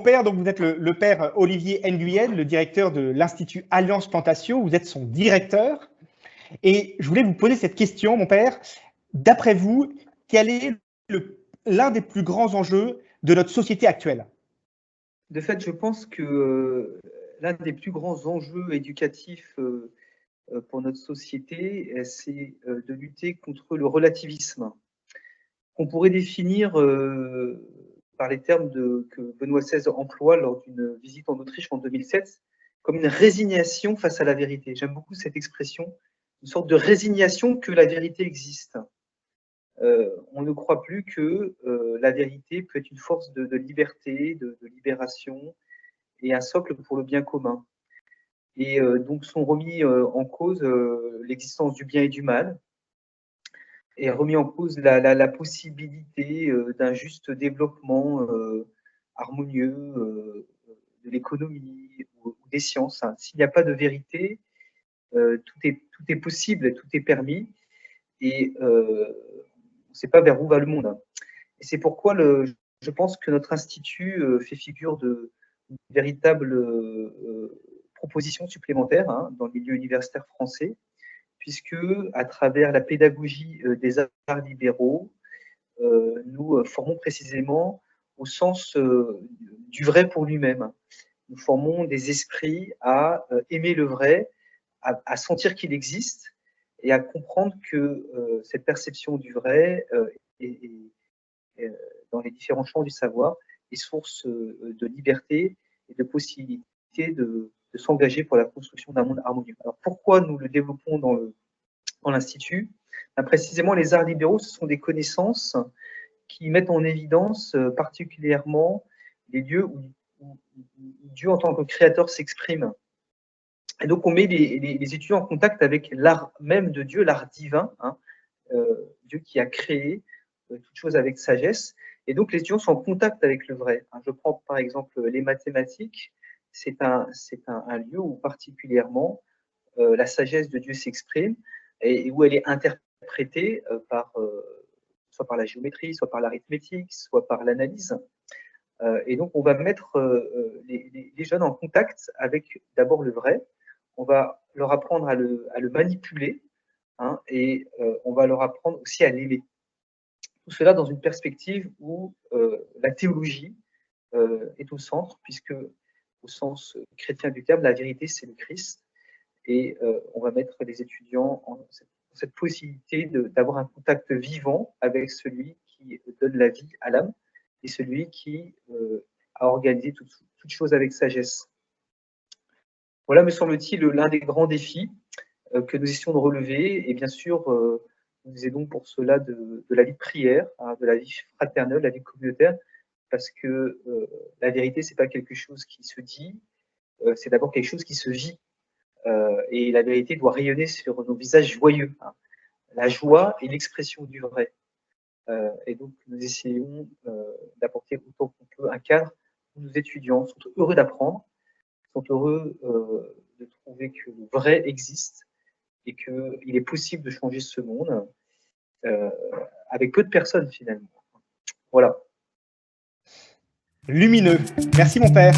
père, donc vous êtes le père Olivier Nguyen, le directeur de l'Institut Alliance Plantation. Vous êtes son directeur. Et je voulais vous poser cette question, mon père. D'après vous, quel est l'un des plus grands enjeux de notre société actuelle? De fait, je pense que l'un des plus grands enjeux éducatifs pour notre société, c'est de lutter contre le relativisme, qu'on pourrait définir par les termes que Benoît XVI emploie lors d'une visite en Autriche en 2007, comme une résignation face à la vérité. J'aime beaucoup cette expression, une sorte de résignation que la vérité existe. On ne croit plus que la vérité peut être une force de liberté, de libération et un socle pour le bien commun. Et donc sont remis en cause l'existence du bien et du mal, et remis en cause la possibilité d'un juste développement harmonieux de l'économie ou des sciences. S'il n'y a pas de vérité, tout est possible, tout est permis, et on ne sait pas vers où va le monde. Et c'est pourquoi je pense que notre institut fait figure de véritable proposition supplémentaire dans le milieu universitaire français, puisque à travers la pédagogie des arts libéraux, nous formons précisément au sens du vrai pour lui-même. Nous formons des esprits à aimer le vrai, à sentir qu'il existe et à comprendre que cette perception du vrai est dans les différents champs du savoir est source de liberté et de possibilité de s'engager pour la construction d'un monde harmonieux. Alors pourquoi nous le développons dans l'Institut? Précisément, les arts libéraux, ce sont des connaissances qui mettent en évidence particulièrement les lieux où Dieu en tant que créateur s'exprime. Et donc on met les étudiants en contact avec l'art même de Dieu, l'art divin, Dieu qui a créé toute chose avec sagesse. Et donc les étudiants sont en contact avec le vrai. Je prends par exemple les mathématiques. C'est un lieu où particulièrement la sagesse de Dieu s'exprime et où elle est interprétée soit par la géométrie, soit par l'arithmétique, soit par l'analyse. Et donc on va mettre les jeunes en contact avec d'abord le vrai. On va leur apprendre à le manipuler, et on va leur apprendre aussi à l'aimer. Tout cela dans une perspective où la théologie est au centre, puisque au sens chrétien du terme, la vérité, c'est le Christ. Et on va mettre les étudiants en cette possibilité d'avoir un contact vivant avec celui qui donne la vie à l'âme et celui qui a organisé toute chose avec sagesse. Voilà, me semble-t-il, l'un des grands défis que nous essayons de relever. Et bien sûr, nous aidons pour cela de la vie de prière, de la vie fraternelle, de la vie communautaire, parce que la vérité, ce n'est pas quelque chose qui se dit, c'est d'abord quelque chose qui se vit. Et la vérité doit rayonner sur nos visages joyeux. La joie est l'expression du vrai. Et donc, nous essayons d'apporter autant qu'on peut un cadre où nos étudiants sont heureux d'apprendre, sont heureux de trouver que le vrai existe et qu'il est possible de changer ce monde avec peu de personnes finalement. Voilà. Lumineux. Merci mon père.